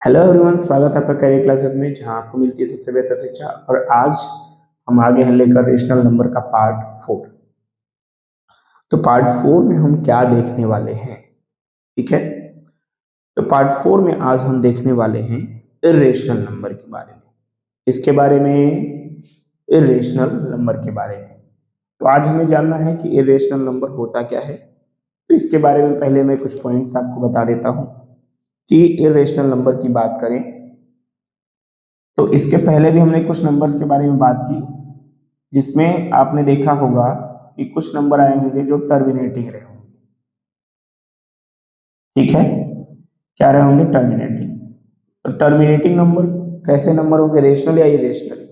Hello everyone, स्वागत है आपका करियर क्लासेस में, जहां आपको मिलती है सबसे बेहतर शिक्षा। और आज हम आगे हैं लेकर रेशनल नंबर का पार्ट 4। तो पार्ट 4 में हम क्या देखने वाले हैं? ठीक है, तो पार्ट 4 में आज हम देखने वाले हैं इर्रेशनल नंबर के बारे में। इसके बारे में, इर्रेशनल नंबर के बारे में। तो आज हमें जानना है कि इर्रेशनल नंबर होता क्या है। तो इसके बारे में पहले मैं कुछ पॉइंट्स आपको बता देता हूं कि इर्रेशनल नंबर की बात करें तो इसके पहले भी हमने कुछ नंबर्स के बारे में बात की, जिसमें आपने देखा होगा कि कुछ नंबर आए होंगे जो टर्मिनेटिंग रहे होंगे। ठीक है, क्या रहे होंगे? टर्मिनेटिंग। तो टर्मिनेटिंग नंबर कैसे नंबर होंगे, रेशनल या इरेशनल?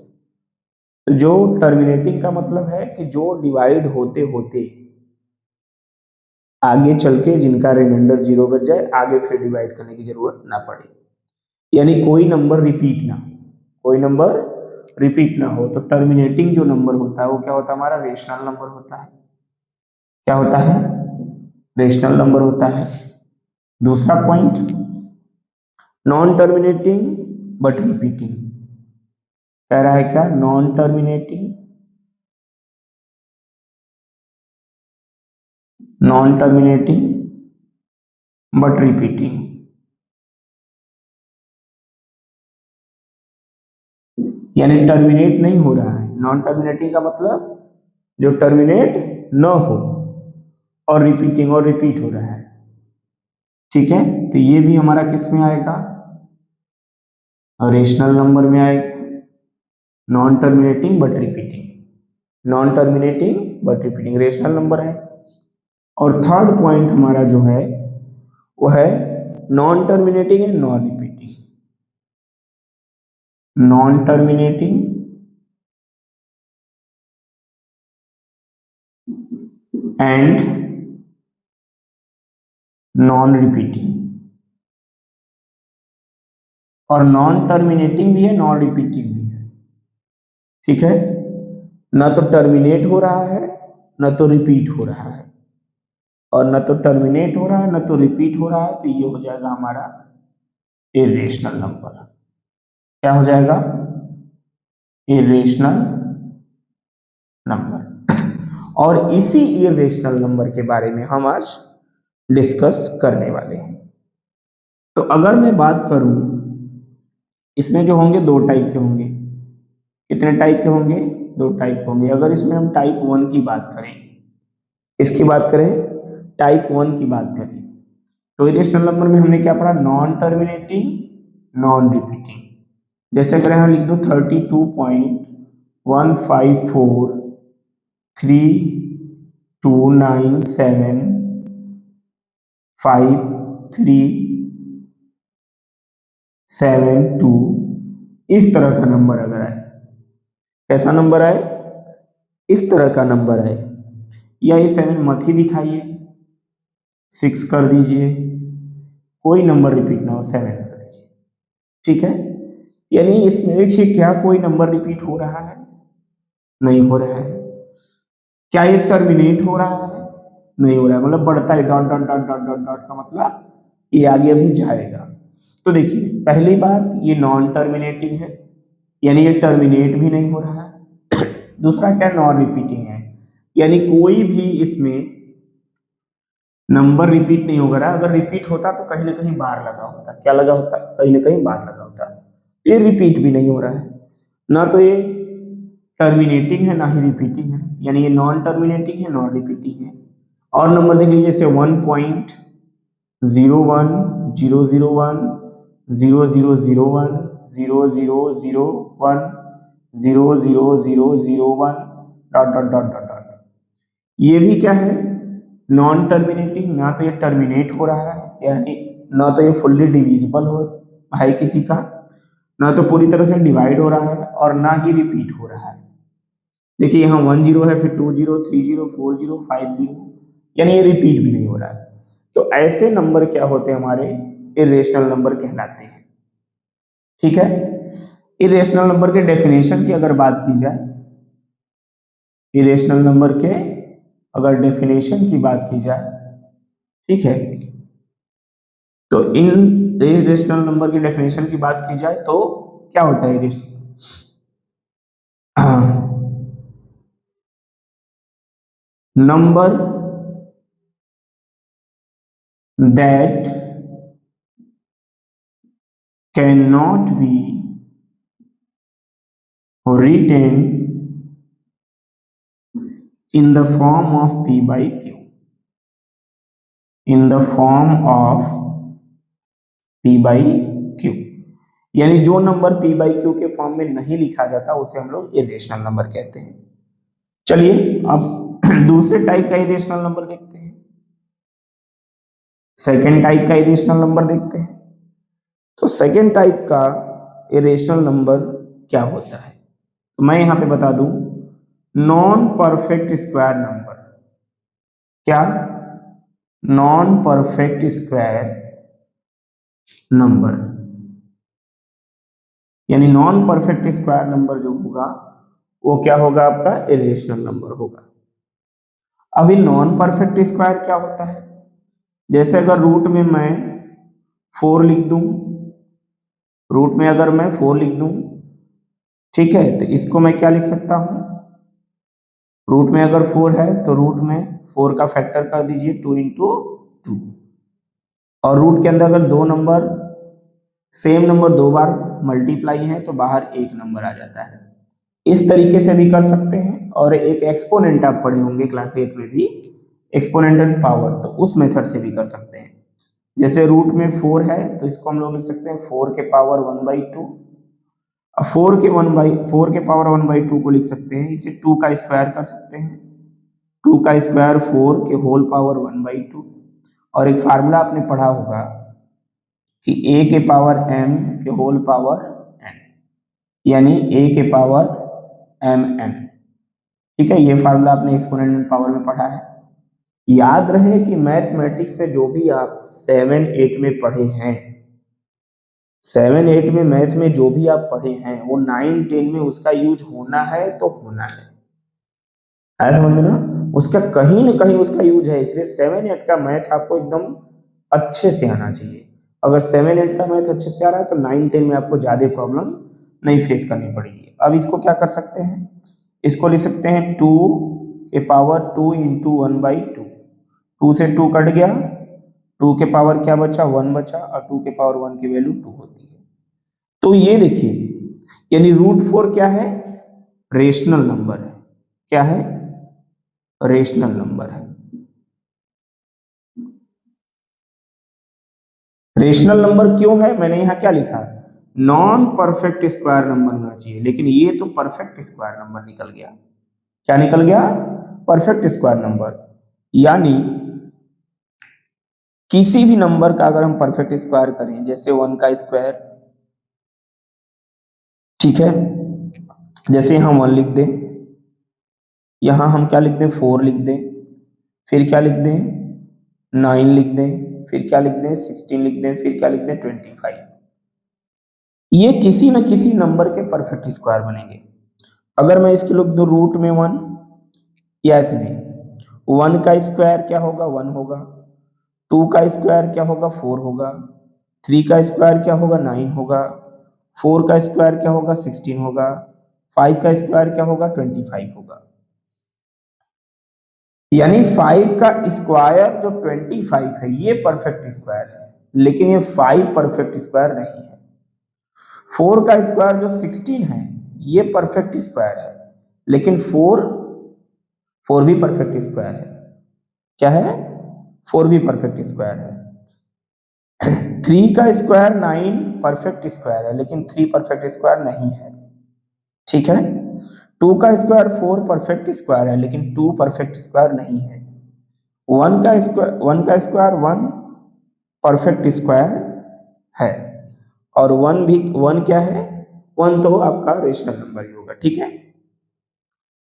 तो जो टर्मिनेटिंग का मतलब है कि जो डिवाइड होते होते आगे चल के जिनका रिमाइंडर 0 बच जाए, आगे फिर डिवाइड करने की जरूरत ना पड़े, यानी कोई नंबर रिपीट ना, कोई नंबर रिपीट ना हो। तो टर्मिनेटिंग जो नंबर होता है वो क्या होता है? हमारा रेशनल नंबर होता है। क्या होता है? रेशनल नंबर होता है। दूसरा point, non terminating but repeating. कह रहा है क्या? Non terminating, non terminating but repeating. यानी टर्मिनेट नहीं हो रहा है। नॉन टर्मिनेटिंग का मतलब जो टर्मिनेट न हो, और रिपीटिंग, और रिपीट हो रहा है। ठीक है, तो ये भी हमारा किस में आएगा? रेशनल नंबर में आएगा। Non terminating but repeating, non terminating but repeating rational number है। और थर्ड पॉइंट हमारा जो है वो है non terminating and non repeating. Non terminating and non repeating. और नॉन टर्मिनेटिंग भी है, नॉन रिपीटिंग भी है। ठीक है, न तो टर्मिनेट हो रहा है, न तो रिपीट हो रहा है। और न तो टर्मिनेट हो रहा है, न तो रिपीट हो रहा है, तो ये हो जाएगा हमारा इरेशनल नंबर। क्या हो जाएगा? Irrational number. और इसी इरेशनल नंबर के बारे में हम आज डिस्कस करने वाले हैं। तो अगर मैं बात करूं, इसमें जो होंगे दो टाइप के होंगे। कितने टाइप के होंगे? दो टाइप के होंगे। अगर इसमें हम टाइप 1 की बात करें, इसकी बात करें, टाइप 1 की बात करें, तो इरेशनल नंबर में हमने क्या पढ़ा? Non terminating, non repeating. जैसे अगर यहाँ लिख दो 32.15432975372, इस तरह का नंबर अगर आए, कैसा नंबर आए? इस तरह का नंबर आए, या ये 7 मत ही दिखाइए, 6 कर दीजिए, कोई नंबर रिपीट ना हो, 7 कर दीजिए। ठीक है, यानी इसमें देखिए क्या कोई नंबर रिपीट हो रहा है? नहीं हो रहा है। क्या ये टर्मिनेट हो रहा है? नहीं हो रहा है। मतलब बढ़ता है, dot dot dot dot dot dot का मतलब ये आगे अभी जाएगा। तो देखिए पहली बात, ये नॉन टर्मिनेटिंग है, यानी ये टर्मिनेट भी नहीं हो रहा है। दूसरा क्या? नॉन रिपीटिंग है, यानी कोई भी इसमें नंबर रिपीट नहीं होगा। अगर रिपीट होता तो कहीं ना कहीं बार लगा होता। क्या लगा होता? कहीं ना कहीं बार लगा होता। ये रिपीट भी नहीं हो रहा है, ना तो ये टर्मिनेटिंग है, ना ही रिपीटिंग है, यानी ये नॉन टर्मिनेटिंग है, नॉन रिपीटिंग है। और नंबर देख लीजिए, जैसे 1.01000100001000001 dot dot dot dot dot. ये भी क्या है? Non terminating. ना तो ये टर्मिनेट हो रहा है, यानी ना तो ये फुल्ली डिविजिबल हो है किसी का, ना तो पूरी तरह से डिवाइड हो रहा है, और ना ही रिपीट हो रहा है। देखिए यहाँ 10 है, फिर 20, 30, 40, 50, यानी ये रिपीट भी नहीं हो रहा है। तो ऐसे नंबर क्या होते हैं? हमारे इरेशनल नंबर कहलाते हैं। ठीक है, इरेशनल नंबर के डेफिनेशन की अगर बात की जाए, इरेशनल नंबर के अगर डेफिनेशन की बात की जाए, ठीक है, तो इन इरेशनल नंबर की डेफिनेशन की बात की जाए तो क्या होता है irrational? Number that can not be written in the form of p by q, in the form of p by q, यानी जो नंबर p by q के फॉर्म में नहीं लिखा जाता उसे हम लोग इरेशनल नंबर कहते हैं। चलिए अब दूसरे टाइप का इरेशनल नंबर देखते हैं, सेकेंड टाइप का इरेशनल नंबर देखते हैं। तो सेकेंड टाइप का इरेशनल नंबर क्या होता है, तो मैं यहां पे बता दूं, नॉन परफेक्ट स्क्वायर नंबर। क्या? नॉन परफेक्ट स्क्वायर नंबर, यानी नॉन परफेक्ट स्क्वायर नंबर जो होगा वो क्या होगा? आपका इरेशनल नंबर होगा। अभी नॉन परफेक्ट स्क्वायर क्या होता है? जैसे अगर रूट में मैं 4 लिख दूं, रूट में अगर मैं 4 लिख दूं, ठीक है, तो इसको मैं क्या लिख सकता हूं? रूट में अगर 4 है तो रूट में 4 का फैक्टर कर दीजिए 2 इंटू 2, और रूट के अंदर अगर दो नंबर सेम नंबर दो बार मल्टीप्लाई है तो बाहर एक नंबर आ जाता है। इस तरीके से भी कर सकते हैं, और एक एक्सपोनेंट आप पढ़े होंगे क्लास 8 में भी, एक्सपोनेंटेड पावर, तो उस मेथड से भी कर सकते हैं। जैसे रूट में 4 है तो इसको हम लोग लिख सकते हैं 4 के पावर 1/2, 4 के पावर 1/2 को लिख सकते हैं, इसे 2 का स्क्वायर कर सकते हैं, 2 का स्क्वायर 4 के होल पावर 1/2। और एक फार्मूला आपने पढ़ा होगा कि a के पावर m के होल पावर n, यानी a के पावर mn, ठीक है, ये फार्मूला आपने एक्सपोनेंशियल पावर में पढ़ा है। याद रहे कि मैथमेटिक्स में जो भी आप 7 8 में पढ़े हैं, 7 8 में मैथ में जो भी आप पढ़े हैं वो 9 10 में उसका यूज होना है तो होना है, ऐसा समझ में ना, उसका कहीं ना कहीं उसका यूज है। इसलिए 7 8 का मैथ आपको एकदम अच्छे से आना चाहिए। अगर 7 8 का मैथ अच्छे से आ रहा है तो 9 10 में आपको ज्यादा प्रॉब्लम नहीं फेस करनी पड़ेगी। अब इसको क्या कर सकते हैं? इसको लिख सकते हैं 2 के पावर 2 इंटू 1/2, 2 से 2 कट गया, 2 के पावर क्या बचा? 1 बचा, और 2 के पावर 1 की वैल्यू 2 होती है। तो ये देखिए, यानी √4 क्या है? रेशनल नंबर है। क्या है? रेशनल नंबर है। रेशनल नंबर क्यों है? मैंने यहां क्या लिखा? नॉन परफेक्ट स्क्वायर नंबर होना चाहिए, लेकिन ये तो परफेक्ट स्क्वायर नंबर निकल गया। क्या निकल गया? Perfect square number. यानी किसी भी नंबर का अगर हम परफेक्ट स्क्वायर करें, जैसे 1 का स्क्वायर, ठीक है, जैसे यहां 1 लिख दें, यहां हम क्या लिख दें? 4 लिख दें, फिर क्या लिख दें? 9 लिख दें, फिर क्या लिख दें? 16 लिख दें, फिर क्या लिख दें? 25। ये किसी न किसी नंबर के परफेक्ट स्क्वायर बनेंगे। अगर मैं इसके लिख दूं √1, या ऐसे नहीं, 1 का स्क्वायर क्या होगा? 1 होगा, 2 का स्क्वायर क्या होगा? 4 होगा, 3 का स्क्वायर क्या होगा? 9 होगा, 4 का स्क्वायर क्या होगा? 16 होगा, 5 का स्क्वायर क्या होगा? 25 होगा। यानी 5 का स्क्वायर जो 25 है ये परफेक्ट स्क्वायर है, लेकिन ये 5 परफेक्ट स्क्वायर नहीं है। 4 का स्क्वायर जो 16 है ये परफेक्ट स्क्वायर है, लेकिन 4 भी परफेक्ट स्क्वायर है। क्या है? 4 भी परफेक्ट स्क्वायर है। 3 का स्क्वायर 9 परफेक्ट स्क्वायर है, लेकिन 3 परफेक्ट स्क्वायर नहीं है, ठीक है। 2 का स्क्वायर 4 परफेक्ट स्क्वायर है, लेकिन 2 परफेक्ट स्क्वायर नहीं है। 1 का स्क्वायर 1 परफेक्ट स्क्वायर है, और 1 भी 1 क्या है? 1 तो आपका रेशनल नंबर ही होगा, ठीक है।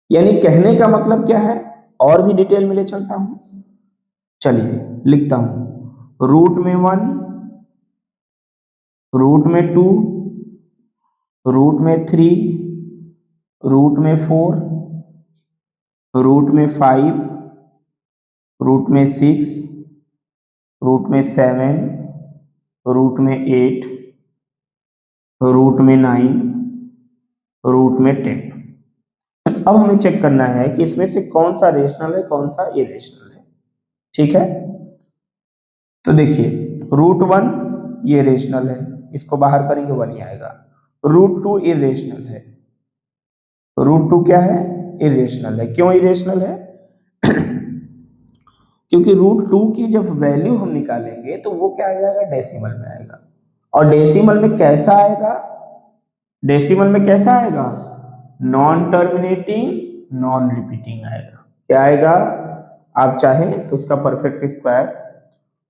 यानी कहने का मतलब क्या है, और भी डिटेल में ले चलता हूं, चलिए लिखता हूं, रूट में 1, रूट में 2, रूट में 3, रूट में 4, रूट में 5, रूट में 6, रूट में 7, रूट में 8, रूट में 9, रूट में 10। अब हमें चेक करना है कि इसमें से कौन सा रेशनल है, कौन सा इरेशनल है। ठीक है, तो देखिए रूट 1 ये रेशनल है, इसको बाहर करेंगे 1 ही आएगा। रूट 2 इरेशनल है, रूट 2 क्या है, इरेशनल है। क्यों इरेशनल है? क्योंकि रूट 2 की जब वैल्यू हम निकालेंगे तो वो क्या आ जाएगा, डेसिमल में आएगा। और डेसिमल में कैसा आएगा, डेसिमल में कैसा आएगा, नॉन टर्मिनेटिंग नॉन रिपीटिंग आएगा। क्या आएगा, आप चाहें तो उसका परफेक्ट स्क्वायर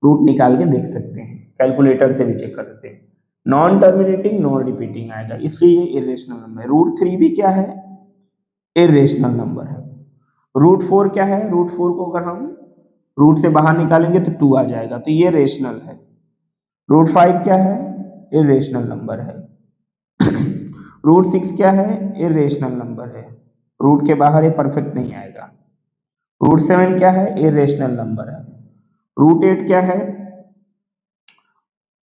रूट निकाल के देख सकते हैं, कैलकुलेटर से भी चेक कर सकते हैं। नॉन टर्मिनेटिंग नॉन रिपीटिंग आएगा, इसलिए ये इरेशनल नंबर है। रूट 3 भी क्या है, इरेशनल नंबर है। रूट 4 क्या है, रूट 4 को अगर हम रूट से बाहर निकालेंगे तो 2 आ जाएगा, तो ये रेशनल है। रूट 5 क्या है, इरेशनल नंबर है। रूट 6 क्या है, इरेशनल नंबर है, रूट के बाहर ये परफेक्ट नहीं आएगा। रूट 7 क्या है, इरेशनल नंबर है। रूट 8 क्या है,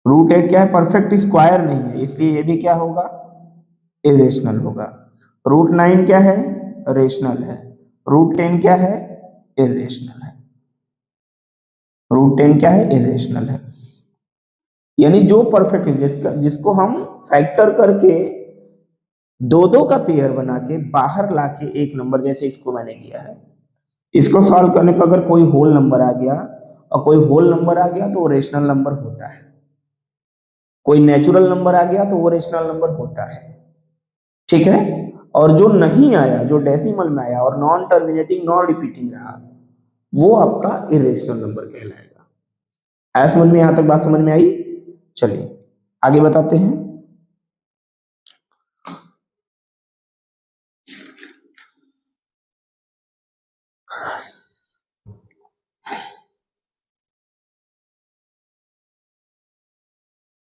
रूट 8 क्या है, परफेक्ट स्क्वायर नहीं है, इसलिए ये भी क्या होगा, इरेशनल होगा। रूट 9 क्या है, रेशनल है। रूट 10 क्या है, इरेशनल है। रूट 10 क्या है, इरेशनल है। यानी जो परफेक्ट जिसको हम फैक्टर करके दो दो का पेयर बना के बाहर लाके एक नंबर, जैसे इसको मैंने किया है, इसको सॉल्व करने पर अगर कोई होल नंबर आ गया और कोई होल नंबर आ गया तो वो रेशनल नंबर होता है, कोई नेचुरल नंबर आ गया तो वो रेशनल नंबर होता है। ठीक है, और जो नहीं आया, जो डेसिमल में आया और नॉन टर्मिनेटिंग नॉन रिपीटिंग रहा, वो आपका इरेशनल नंबर कहलाएगा। आया समझ में, यहां तक बात समझ में आई? चलिए आगे बताते हैं।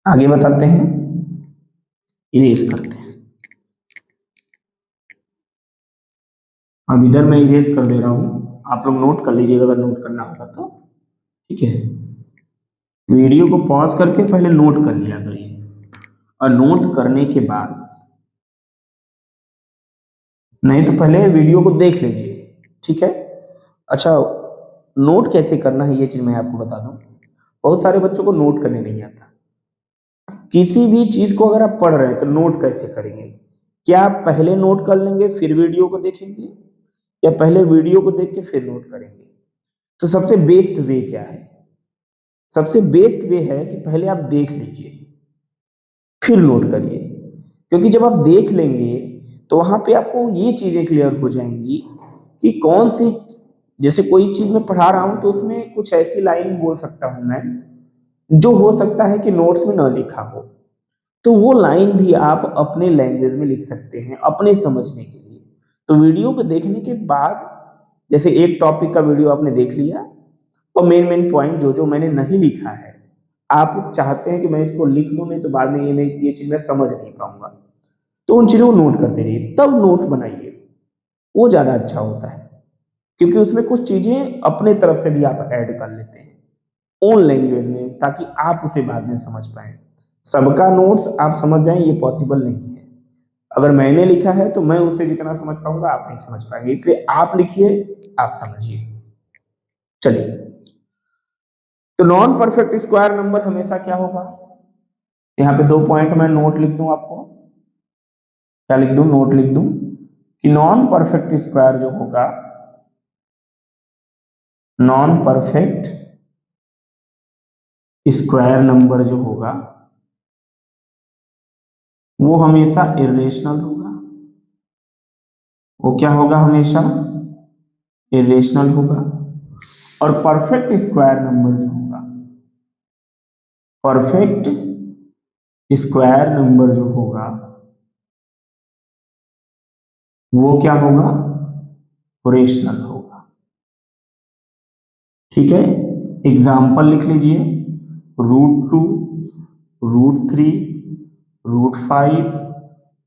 आगे बताते हैं, इरेज करते हैं। अब इधर मैं इरेज कर दे रहा हूं, आप लोग नोट कर लीजिएगा अगर नोट करना होगा तो। ठीक है, वीडियो को पॉज करके पहले नोट कर लिया करिए, और नोट करने के बाद, नहीं तो पहले वीडियो को देख लीजिए। ठीक है, अच्छा, नोट कैसे करना है ये चीज मैं आपको बता दूं। बहुत सारे बच्चों को नोट करने नहीं आता। किसी भी चीज को अगर आप पढ़ रहे हैं तो नोट कैसे करेंगे? क्या आप पहले नोट कर लेंगे फिर वीडियो को देखेंगे, या पहले वीडियो को देख के फिर नोट करेंगे? तो सबसे बेस्ट वे क्या है? सबसे बेस्ट वे है कि पहले आप देख लीजिए फिर नोट करिए, क्योंकि जब आप देख लेंगे तो वहां पे आपको ये चीजें क्लियर हो जाएंगी कि कौन सी, जैसे कोई चीज मैं पढ़ा रहा हूं तो उसमें कुछ ऐसी लाइन बोल सकता हूं मैं जो हो सकता है कि नोट्स में ना लिखा हो, तो वो लाइन भी आप अपने लैंग्वेज में लिख सकते हैं अपने समझने के लिए। तो वीडियो को देखने के बाद, जैसे एक टॉपिक का वीडियो आपने देख लिया और मेन मेन पॉइंट जो जो मैंने नहीं लिखा है, आप चाहते हैं कि मैं इसको लिख लूं, नहीं तो बाद में ये चीज मैं समझ नहीं पाऊंगा, तो उन चीजों को नोट करते रहिए, तब नोट बनाइए, वो ज्यादा अच्छा होता है। क्योंकि उसमें कुछ चीजें अपने तरफ से भी आप ऐड कर लेते हैं ओन लैंग्वेज में, ताकि आप उसे बाद में समझ पाए। सबका नोट्स आप समझ जाएं ये पॉसिबल नहीं है। अगर मैंने लिखा है तो मैं उसे जितना समझ पाऊंगा आप नहीं समझ पाएंगे, इसलिए आप लिखिए, आप समझिए। चलिए, तो नॉन परफेक्ट स्क्वायर नंबर हमेशा क्या होगा, यहाँ पे 2 पॉइंट मैं नोट लिख दूं आपको। क्या लिख दूं, नोट लिख दूं कि नॉन परफेक्ट स्क्वायर जो होगा, नॉन परफेक्ट स्क्वायर नंबर जो होगा वो हमेशा इरेशनल होगा। वो क्या होगा, हमेशा इरेशनल होगा। और परफेक्ट स्क्वायर नंबर जो होगा, परफेक्ट स्क्वायर नंबर जो होगा वो क्या होगा, रेशनल होगा। ठीक है, एग्जाम्पल लिख लीजिए, root 2, root 3, root 5,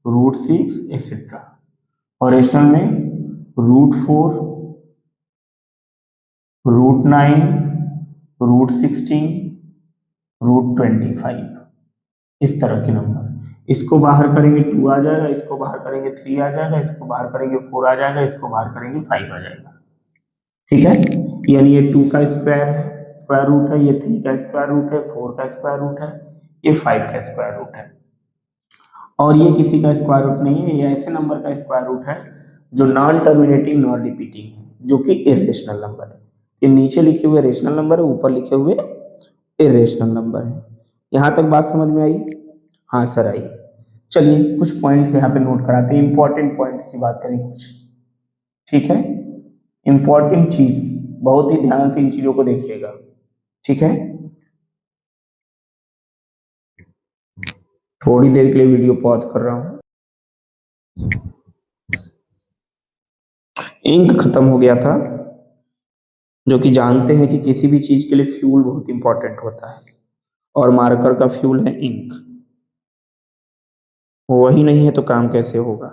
root 6 etcetera. और रेशनल में रूट 4, रूट 9, रूट 16, √25 इस तरह के नंबर। इसको बाहर करेंगे 2 आ जाएगा, इसको बाहर करेंगे 3 आ जाएगा, इसको बाहर करेंगे 4 आ जाएगा, इसको बाहर करेंगे 5 आ जाएगा। ठीक है, यानी ये 2 का स्क्वायर है, स्क्वायर रूट है, ये 3 का स्क्वायर रूट है, 4 का स्क्वायर रूट है, ये 5 का स्क्वायर रूट है, और ये किसी का स्क्वायर रूट नहीं है, ये ऐसे नंबर का स्क्वायर रूट है जो नॉन टर्मिनेटिंग नॉन रिपीटिंग है, जो कि इरेशनल नंबर है। ये नीचे लिखे हुए रेशनल नंबर है, ऊपर लिखे हुए इरेशनल नंबर है। यहां तक बात समझ में आई? हाँ सर आई। चलिए कुछ पॉइंट्स यहाँ पे नोट कराते हैं, इंपॉर्टेंट पॉइंट्स की बात करें कुछ। ठीक है, इंपॉर्टेंट चीज, बहुत ही ध्यान से इन चीजों को देखिएगा। ठीक है, थोड़ी देर के लिए वीडियो पॉज कर रहा हूं। इंक खत्म हो गया था, जो कि जानते हैं कि किसी भी चीज के लिए फ्यूल बहुत इंपॉर्टेंट होता है, और मार्कर का फ्यूल है इंक। वही नहीं है तो काम कैसे होगा,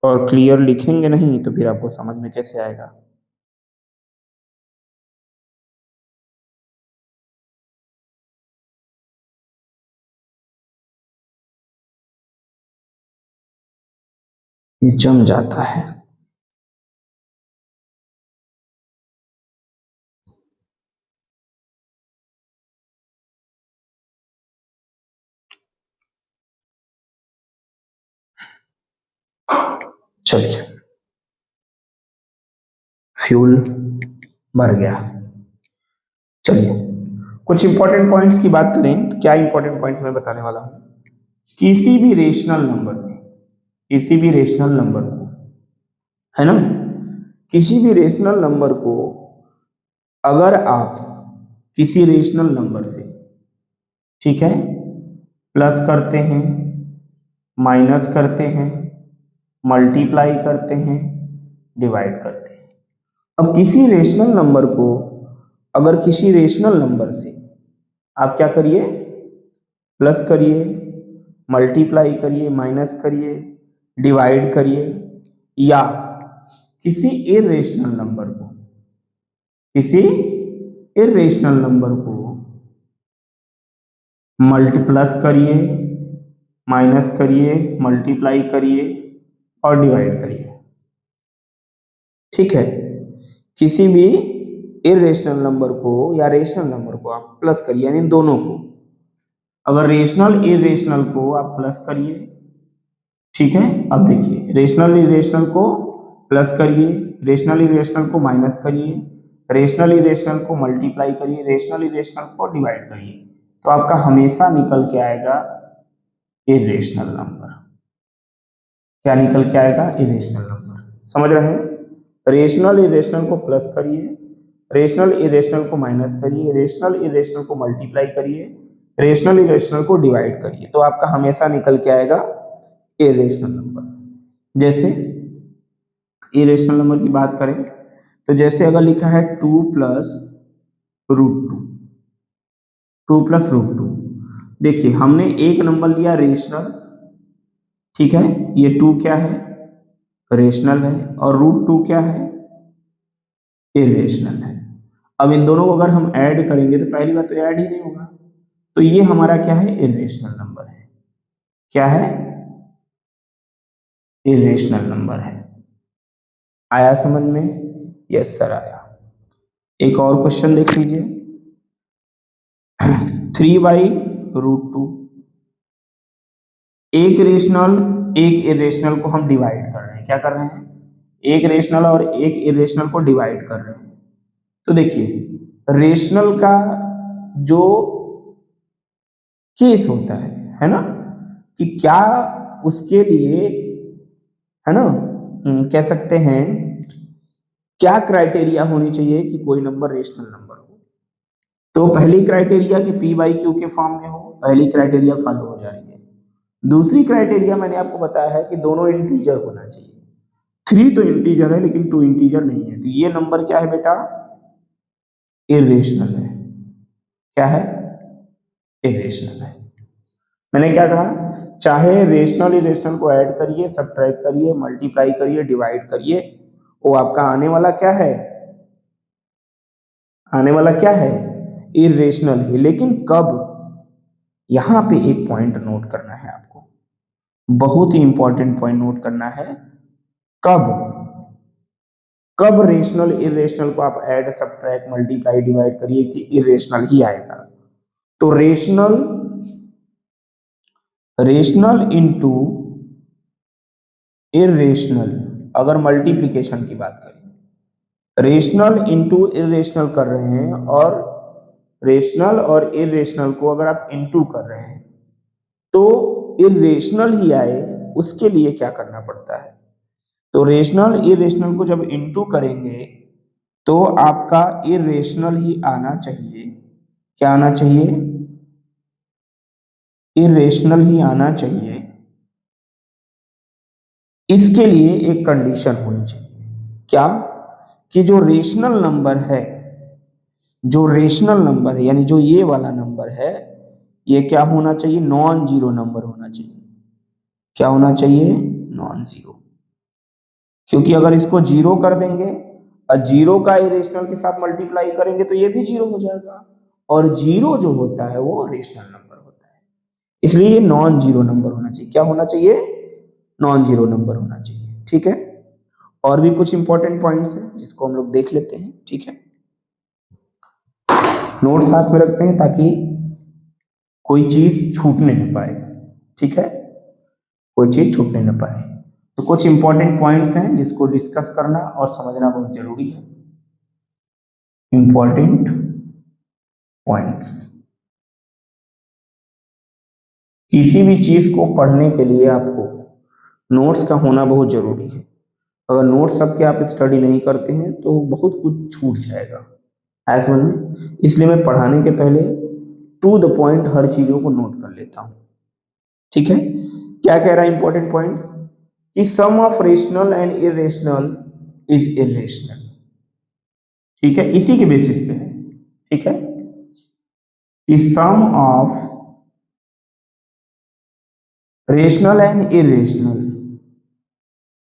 और क्लियर लिखेंगे नहीं तो फिर आपको समझ में कैसे आएगा। ये जम जाता है। चलिए, फ्यूल भर गया। चलिए कुछ इंपॉर्टेंट पॉइंट्स की बात करें तो क्या इंपॉर्टेंट पॉइंट्स मैं बताने वाला हूं। किसी भी रेशनल नंबर में, किसी भी रेशनल नंबर को, है ना, किसी भी रेशनल नंबर को अगर आप किसी रेशनल नंबर से, ठीक है, प्लस करते हैं, माइनस करते हैं, मल्टीप्लाई करते हैं, डिवाइड करते हैं। अब किसी रेशनल नंबर को अगर किसी रेशनल नंबर से आप क्या करिए, प्लस करिए, मल्टीप्लाई करिए, माइनस करिए, डिवाइड करिए, या किसी इरेशनल नंबर को, किसी इरेशनल नंबर को प्लस करिए, माइनस करिए, मल्टीप्लाई करिए और डिवाइड करिए। ठीक है, किसी भी इरेशनल नंबर को या रेशनल नंबर को आप प्लस करिए, यानी दोनों को। अगर रेशनल इरेशनल को आप प्लस करिए, ठीक है, अब देखिए, रेशनल इरेशनल को प्लस करिए, रेशनल इरेशनल को माइनस करिए, रेशनल इरेशनल को मल्टीप्लाई करिए, रेशनल इरेशनल को डिवाइड करिए, तो आपका हमेशा निकल के आएगा इरेशनल नंबर। क्या निकल के आएगा? Irrational number. समझ रहे हैं? रेशनल इरेशनल को प्लस करिए, रेशनल इरेशनल को माइनस करिए, रेशनल इरेशनल को मल्टीप्लाई करिए, रेशनल इरेशनल को डिवाइड करिए, तो आपका हमेशा निकल के आएगा इरेशनल नंबर। जैसे इरेशनल नंबर की बात करें तो जैसे अगर लिखा है 2 प्लस √2, 2 प्लस √2, देखिए हमने एक नंबर लिया रेशनल, ठीक है, ये 2 क्या है? रेशनल है, और √2 क्या है? इरेशनल है। अब इन दोनों को अगर हम ऐड करेंगे तो पहली बात तो ऐड ही नहीं होगा, तो ये हमारा क्या है? इरेशनल नंबर है। क्या है? इरेशनल नंबर है। आया समझ में? यस सर आया। एक और क्वेश्चन देख लीजिए, 3/√2, एक रेशनल एक इरेशनल को हम डिवाइड कर रहे हैं। क्या कर रहे हैं? एक रेशनल और एक इरेशनल को डिवाइड कर रहे हैं। तो देखिए रेशनल का जो केस होता है ना, कि क्या उसके लिए, है ना, कह सकते हैं क्या क्राइटेरिया होनी चाहिए कि कोई नंबर रेशनल नंबर हो। तो पहली क्राइटेरिया कि p/q के फॉर्म में हो, पहली क्राइटेरिया फॉलो हो जा रही है। दूसरी क्राइटेरिया मैंने आपको बताया है कि दोनों इंटीजर होना चाहिए। 3 तो इंटीजर है लेकिन 2 इंटीजर नहीं है, तो ये नंबर क्या है बेटा? इरेशनल है। क्या है? इरेशनल है। मैंने क्या कहा? चाहे रेशनल इरेशनल को ऐड करिए, सब्ट्रैक्ट करिए, मल्टीप्लाई करिए, डिवाइड करिए, वो आपका आने वाला क्या है? आने वाला क्या है? इरेशनल ही, लेकिन कब? यहां पे एक पॉइंट नोट करना है आपको, बहुत ही इंपॉर्टेंट पॉइंट नोट करना है। कब? कब रेशनल इरेशनल को आप ऐड सब्ट्रैक्ट मल्टीप्लाई डिवाइड करिए कि इरेशनल ही आएगा। तो रेशनल इंटू इरेशनल, अगर मल्टीप्लिकेशन की बात करें, रेशनल इंटू इरेशनल कर रहे हैं, और रेशनल और इरेशनल को अगर आप इंटू कर रहे हैं तो इरेशनल ही आए, उसके लिए क्या करना पड़ता है? तो रेशनल इरेशनल को जब इंटू करेंगे तो आपका इरेशनल ही आना चाहिए। क्या आना चाहिए? इरेशनल ही आना चाहिए। इसके लिए एक कंडीशन होनी चाहिए। क्या? कि जो रेशनल नंबर है, यानी जो ये वाला नंबर है, ये क्या होना चाहिए? नॉन जीरो नंबर होना चाहिए। क्या होना चाहिए? Non zero. क्योंकि अगर इसको जीरो कर देंगे और जीरो का इरेशनल के साथ मल्टीप्लाई करेंगे तो ये भी जीरो हो जाएगा, और जीरो जो होता है वो रेशनल नंबर होता है, इसलिए ये नॉन जीरो नंबर होना चाहिए। क्या होना चाहिए? नॉन जीरो नंबर होना चाहिए। ठीक है, और भी कुछ इंपॉर्टेंट पॉइंट्स हैं जिसको हम लोग देख लेते हैं। ठीक है, नोट साथ में रखते हैं ताकि कोई चीज छूटने न पाए। ठीक है, कोई चीज छूटने न पाए। तो कुछ इंपॉर्टेंट पॉइंट्स हैं जिसको डिस्कस करना और समझना बहुत जरूरी है। इंपॉर्टेंट पॉइंट्स, किसी भी चीज को पढ़ने के लिए आपको नोट्स का होना बहुत जरूरी है। अगर नोट्स रख के आप स्टडी नहीं करते हैं तो बहुत कुछ छूट जाएगा, है समझ में। इसलिए मैं पढ़ाने के पहले टू द पॉइंट हर चीजों को नोट कर लेता हूं। ठीक है, क्या कह रहा है इंपॉर्टेंट पॉइंट्स? कि sum of rational and irrational is irrational. ठीक है, इसी के बेसिस पे है। ठीक है, कि sum of rational and irrational,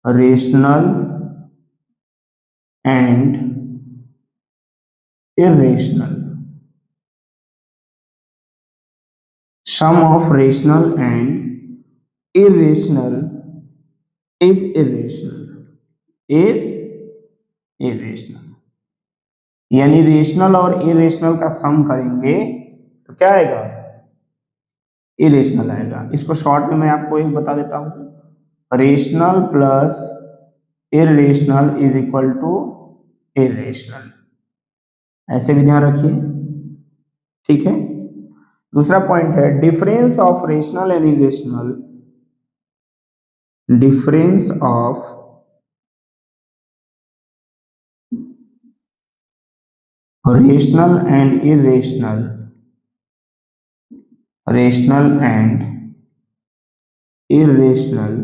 rational and irrational, sum of rational and irrational is irrational, यानी रेशनल और इरेशनल का सम करेंगे तो क्या आएगा? इरेशनल आएगा। इसको शॉर्ट में मैं आपको एक बता देता हूं, rational plus irrational is equal to irrational, ऐसे भी ध्यान रखिए। ठीक है, दूसरा पॉइंट है difference of rational and irrational, difference of rational and irrational, rational and irrational,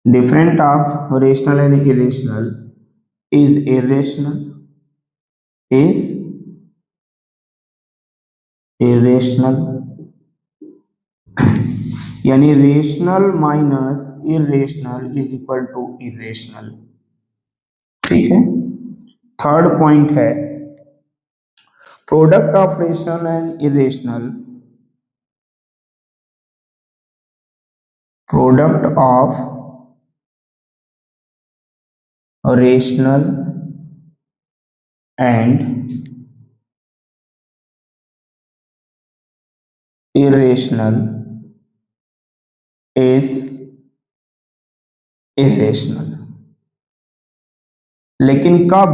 different of rational and irrational is irrational, is irrational, यानी rational minus irrational is equal to irrational. ठीक है, थर्ड पॉइंट है product of rational and irrational, product of rational and irrational is irrational। लेकिन कब?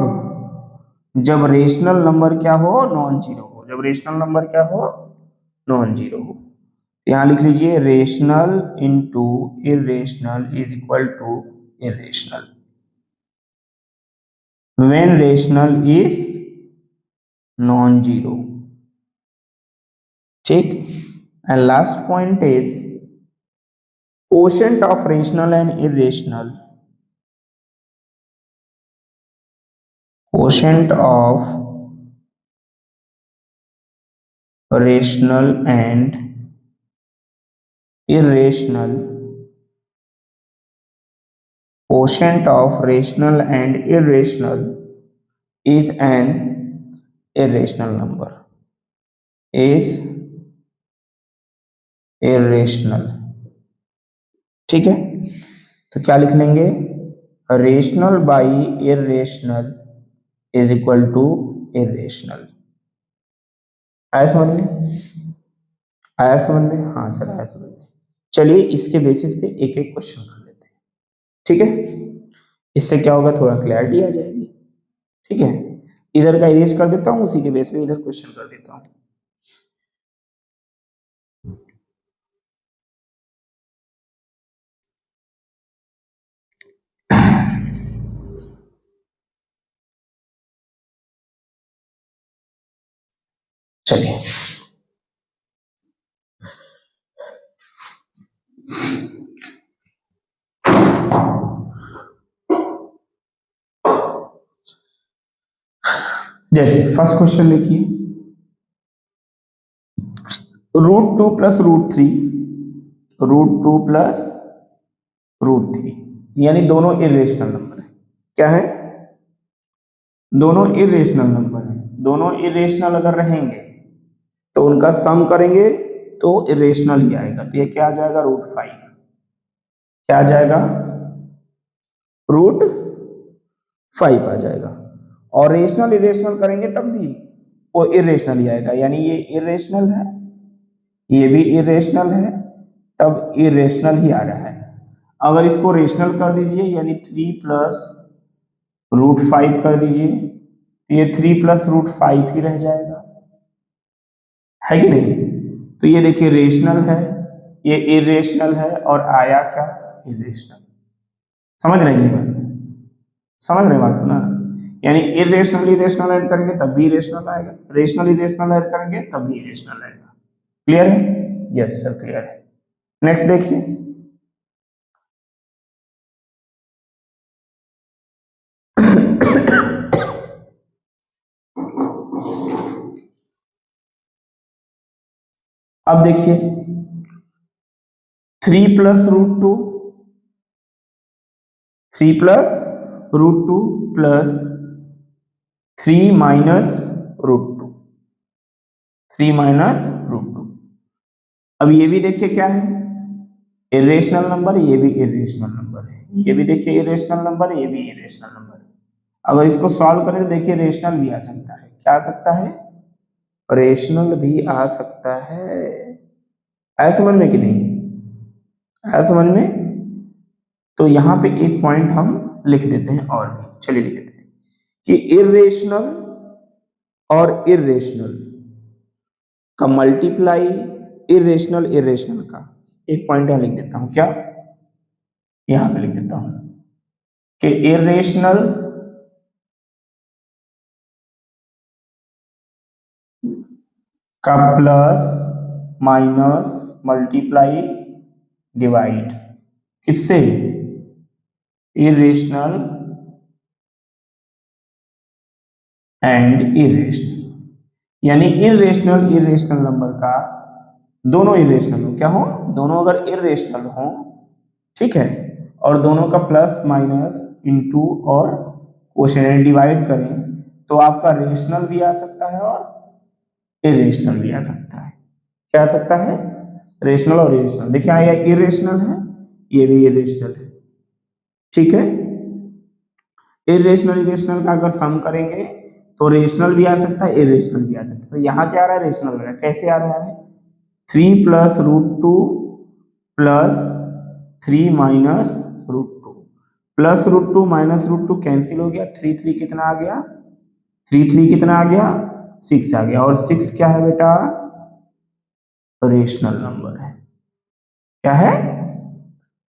जब rational number क्या हो? Non zero हो। जब रेशनल नंबर क्या हो? नॉन जीरो हो। यहां लिख लीजिए rational into irrational is equal to irrational when rational is non zero. ठीक, and last point is quotient of rational and irrational, quotient of rational and irrational, quotient of rational and irrational is an irrational number, is irrational. ठीक है, तो क्या लिख लेंगे, rational by irrational is equal to irrational. आया समझ में, आया समझ में, हाँ सर आया समझ में। चलिए इसके बेसिस पे एक एक क्वेश्चन कर लेते हैं, ठीक है, इससे क्या होगा, थोड़ा क्लैरिटी आ जाएगी। ठीक है, इधर का इरेज कर देता हूँ, उसी के बेस पे इधर क्वेश्चन कर देता हूँ। चलिए जैसे फर्स्ट क्वेश्चन देखिए, √2 प्लस √3, √2 प्लस √3, यानी दोनों इरेशनल नंबर है। क्या है, दोनों इरेशनल नंबर है। दोनों इरेशनल अगर रहेंगे तो उनका सम करेंगे तो इरेशनल ही आएगा। तो ये क्या आ जाएगा, √5। क्या आ जाएगा, √5 आ जाएगा। और रेशनल इरेशनल करेंगे तब भी वो इरेशनल ही आएगा, यानी ये इरेशनल है, ये भी इरेशनल है, तब इरेशनल ही आ रहा है। अगर इसको रेशनल कर दीजिए, यानी 3 प्लस √5 कर दीजिए, तो ये 3 प्लस √5 ही रह जाएगा, है कि नहीं। तो ये देखिए रेशनल है, ये इरेशनल है, और आया क्या, इरेशनल। समझ रहे हैं बात, समझ रहे बात को ना, यानी इरेशनल इरेशनल ऐड करेंगे तब भी इरेशनल आएगा, रेशनल इरेशनल ऐड करेंगे तब भी इरेशनल आएगा। क्लियर है, यस सर क्लियर है। नेक्स्ट देखिए, अब देखिए 3 plus √2, 3 plus √2 plus 3 minus √2, 3 minus √2। अब ये भी देखिए क्या है, इरेशनल नंबर, ये भी इरेशनल नंबर है, ये भी देखिए इरेशनल नंबर, ये भी इरेशनल नंबर है। अगर इसको सॉल्व करें तो देखिए रेशनल भी आ सकता है। क्या आ सकता है, रेशनल भी आ सकता है। ऐसा समझ में कि नहीं, ऐसा समझ में। तो यहाँ पे एक पॉइंट हम लिख देते हैं, और भी चलिए लिख देते हैं कि इरेशनल और इरेशनल का मल्टीप्लाई इरेशनल इरेशनल का, एक पॉइंट यहाँ लिख देता हूं, क्या यहाँ पे लिख देता हूं कि इरेशनल का प्लस माइनस मल्टीप्लाई डिवाइड किससे, इरेशनल एंड इरेशनल, यानी इरेशनल इरेशनल नंबर का, दोनों इरेशनल हो, क्या हो, दोनों अगर इरेशनल हो, ठीक है, और दोनों का प्लस माइनस इंटू और क्वोशिएंट डिवाइड करें तो आपका रेशनल भी आ सकता है और इरेशनल भी आ सकता है। क्या आ सकता है, रेशनल और इरेशनल। देखिए यहाँ ये इरेशनल है, ये भी इरेशनल है, ठीक है। इरेशनल इरेशनल का अगर सम करेंगे तो रेशनल भी आ सकता है, इरेशनल भी आ सकता है। तो यहाँ क्या आ रहा है, रेशनल हो रहा है। कैसे आ रहा है, 3 plus √2 plus 3 minus √2, plus √2 minus √2 cancel हो गया, 3 3 कितना आ गया, 3 3 कितना आ गया, 6 आ गया। और 6 क्या है बेटा, रेशनल नंबर है। क्या है,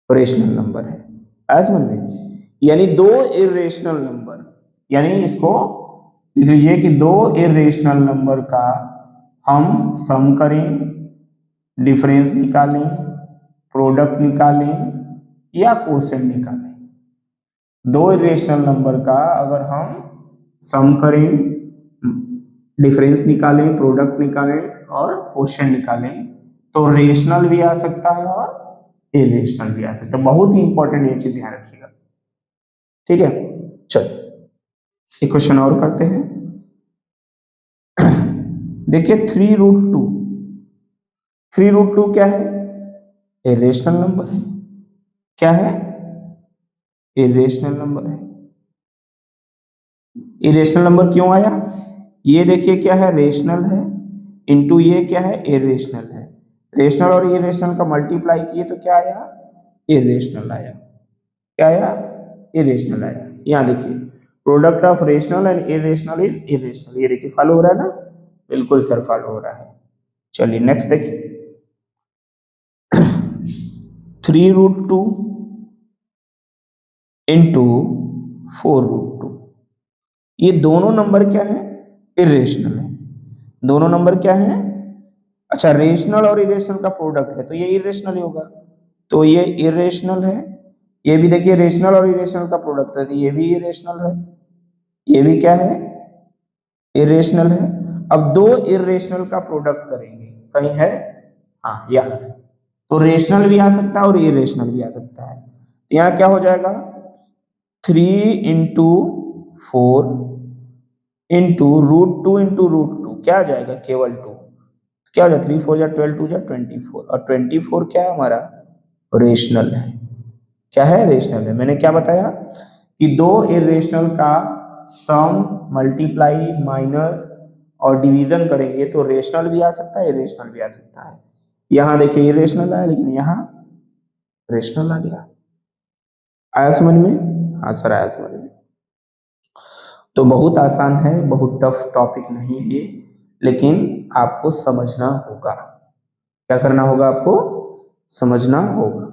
रेशनल नंबर है। आज समझ में, यानी दो इरेशनल नंबर, यानी इसको लिख लीजिए कि दो इरेशनल नंबर का हम सम करें, डिफरेंस निकालें, प्रोडक्ट निकालें या क्वोशिएंट निकालें। दो इरेशनल नंबर का अगर हम सम करें, डिफरेंस निकालें, प्रोडक्ट निकालें और क्वोशिएंट निकालें तो रेशनल भी आ सकता है और इरेशनल भी आ सकता है। बहुत ही इंपॉर्टेंट ये चीज ध्यान रखिएगा, ठीक है। चलो एक क्वेश्चन और करते हैं। देखिए 3√2, 3√2 क्या है? इरेशनल नंबर है। क्या है? इरेशनल नंबर है। इरेशनल नंबर क्यों आया? ये देखिए क्या है, रेशनल है, इंटू ये क्या है, इरेशनल है। रेशनल और इरेशनल का मल्टीप्लाई किए तो क्या आया? इरेशनल आया। क्या आया? इरेशनल आया। यहाँ देखिए product of rational and irrational is irrational. ये देखिए फॉलो हो रहा है ना? बिल्कुल सर फॉलो हो रहा है। चलिए नेक्स्ट देखिए 3√2 इंटू 4√2। ये दोनों नंबर क्या है? इरेशनल है। दोनों नंबर क्या है? अच्छा, रेशनल और इरेशनल का प्रोडक्ट है तो ये इरेशनल ही होगा। तो ये इरेशनल है। ये भी देखिए रेशनल और इरेशनल का प्रोडक्ट है तो ये भी इरेशनल है। ये भी क्या है? इरेशनल है। अब दो इरेशनल का प्रोडक्ट करेंगे, कहीं है? हाँ यहाँ है। तो रेशनल भी आ सकता है और इरेशनल भी आ सकता है। तो यहाँ क्या हो जाएगा? 3 इंटू 4 इंटू √2 इंटू √2 क्या आ जाएगा? केवल 2। क्या हो जाए? 3 4 जा 12, 2 जा 24, और 24 क्या है हमारा? रेशनल है। क्या है? रेशनल है। मैंने क्या बताया कि दो इरेशनल का सम मल्टीप्लाई माइनस और डिवीजन करेंगे तो रेशनल भी आ सकता है, इरेशनल भी आ सकता है। यहाँ देखिए इरेशनल आया लेकिन यहाँ रेशनल आ गया। आया समझ में? हाँ सर आया समझ में। तो बहुत आसान है, बहुत टफ टॉपिक नहीं है ये, लेकिन आपको समझना होगा। क्या करना होगा? आपको समझना होगा।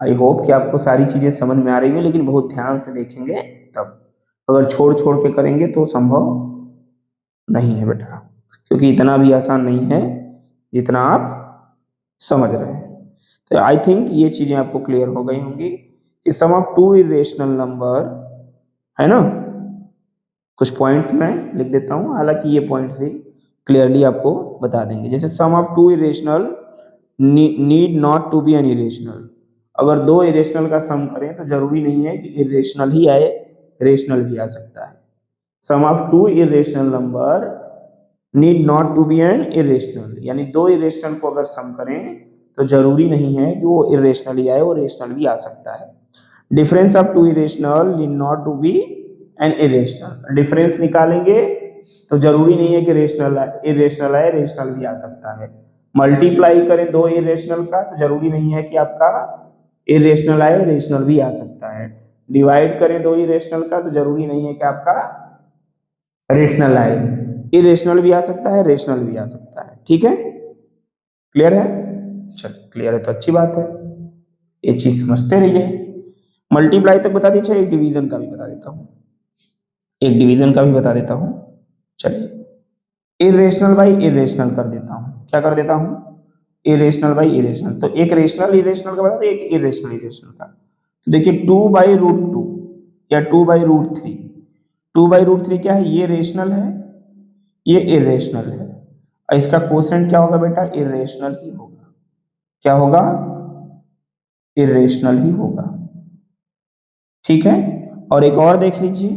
आई होप कि आपको सारी चीजें समझ में आ रही है, लेकिन बहुत ध्यान से देखेंगे तब। अगर छोड़ छोड़ के करेंगे तो संभव नहीं है बेटा, क्योंकि इतना भी आसान नहीं है जितना आप समझ रहे हैं। तो आई थिंक ये चीजें आपको क्लियर हो गई होंगी कि sum of two irrational number, है ना? कुछ पॉइंट्स मैं लिख देता हूं, हालांकि ये पॉइंट्स भी क्लियरली आपको बता देंगे। जैसे sum of two irrational need not to be an irrational. अगर दो इरेशनल का सम करें तो जरूरी नहीं है कि इरेशनल ही आए, रेशनल भी आ सकता है। Sum of two irrational number need not to be an irrational, यानी दो इरेशनल को अगर सम करें तो जरूरी नहीं है कि वो इरेशनल ही आए, वो रेशनल भी आ सकता है। Difference of two irrational need not to be an irrational. डिफरेंस निकालेंगे तो जरूरी नहीं है कि रेशनल इरेशनल आए, रेशनल भी आ सकता है। मल्टीप्लाई करें दो इरेशनल का तो जरूरी नहीं है कि आपका इरेशनल आए, रेशनल भी आ सकता है। डिवाइड करें दो इरेशनल का तो जरूरी नहीं है कि आपका रेशनल आए, इरेशनल भी आ सकता है, रेशनल भी आ सकता है। ठीक है? क्लियर है? चलिए क्लियर है तो अच्छी बात है, ये चीज समझते रहिए। मल्टीप्लाई तक बता दीजिए, एक डिवीजन का भी बता देता हूं, एक डिवीजन का भी बता देता हूं। चलिए इरेशनल बाई इरेशनल कर देता हूं। क्या कर देता हूं? Irrational by irrational. तो एक रेशनल इरेशनल का बता दो, एक इरेशनल इरेशनल का। तो देखिए 2/√2 या 2/√3। 2/√3 क्या है? ये रेशनल है, ये इरेशनल है, और इसका कोसेंट क्या होगा बेटा? इरेशनल ही होगा। क्या होगा? इरेशनल ही होगा। ठीक है? और एक और देख लीजिए,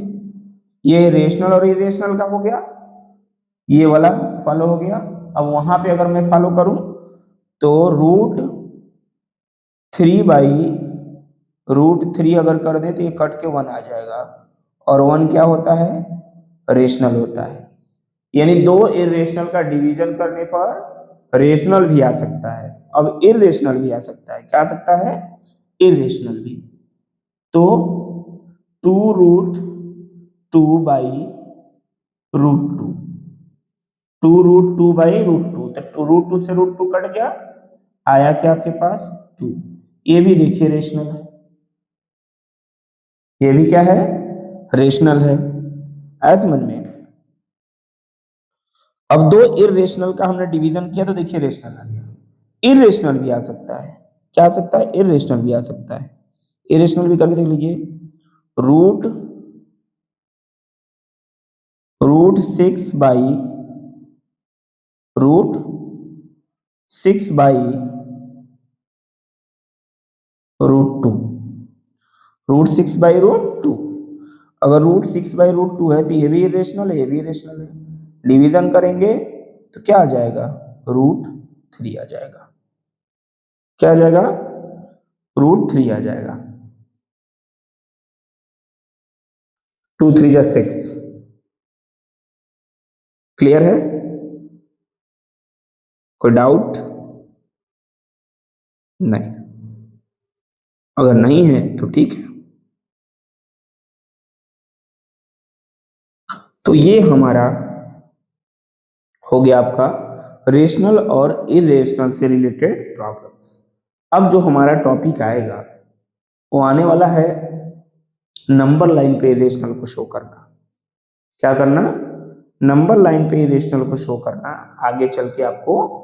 ये रेशनल और इरेशनल का हो गया, ये वाला फॉलो हो गया। अब वहां पे अगर मैं फॉलो करूं तो √3/√3 अगर कर दे तो ये कट के 1 आ जाएगा, और 1 क्या होता है? रेशनल होता है। यानी दो इरेशनल का डिवीजन करने पर रेशनल भी आ सकता है, अब इरेशनल भी आ सकता है। क्या आ सकता है? इरेशनल भी। तो 2√2/√2, 2√2/√2, तो √2 से √2 कट गया, आया क्या आपके पास? 2। ये भी देखिए रेशनल है, ये भी क्या है? रेशनल है। आया समझ में? अब दो इरेशनल का हमने डिवीजन किया तो देखिए रेशनल आ गया। इरेशनल भी आ सकता है। क्या आ सकता है? इरेशनल भी आ सकता है। इरेशनल भी करके देख लीजिए, रूट √6/√6/√2, √6/√2। अगर √6/√2 है तो ये भी इरेशनल है, ये भी इरेशनल है। डिवीजन करेंगे तो क्या आ जाएगा, √3 आ जाएगा। क्या आ जाएगा, √3 आ जाएगा। 2 3 जा 6। क्लियर है, कोई डाउट? नहीं, अगर नहीं है तो ठीक है। तो ये हमारा हो गया आपका रेशनल और इरेशनल से रिलेटेड प्रॉब्लम्स। अब जो हमारा टॉपिक आएगा वो आने वाला है नंबर लाइन पे इरेशनल को शो करना। क्या करना, नंबर लाइन पे इरेशनल को शो करना। आगे चल के आपको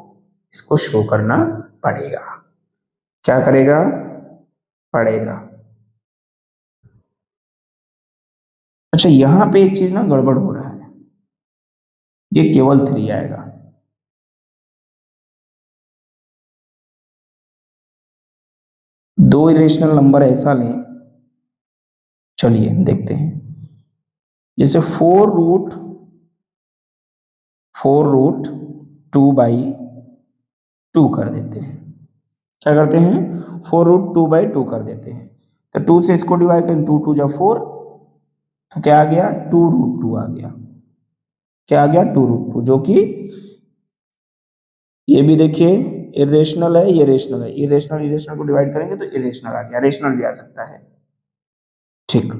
इसको शो करना पड़ेगा। क्या करेगा, पड़ेगा। अच्छा, यहां पे एक चीज ना गड़बड़ हो रहा है, ये केवल 3 आएगा। दो इरेशनल नंबर ऐसा लें, चलिए देखते हैं। जैसे 4√2/2 कर देते हैं। क्या करते हैं, 4√2/2 कर देते हैं। तो 2 से इसको डिवाइड करें, 2 2 जा 4, तो क्या आ गया, 2√2 आ गया। क्या आ गया, 2√2, जो कि ये भी देखिए इरेशनल है, ये रेशनल है। इरेशनल इरेशनल को डिवाइड करेंगे तो इरेशनल आ गया, रेशनल भी आ सकता है। ठीक।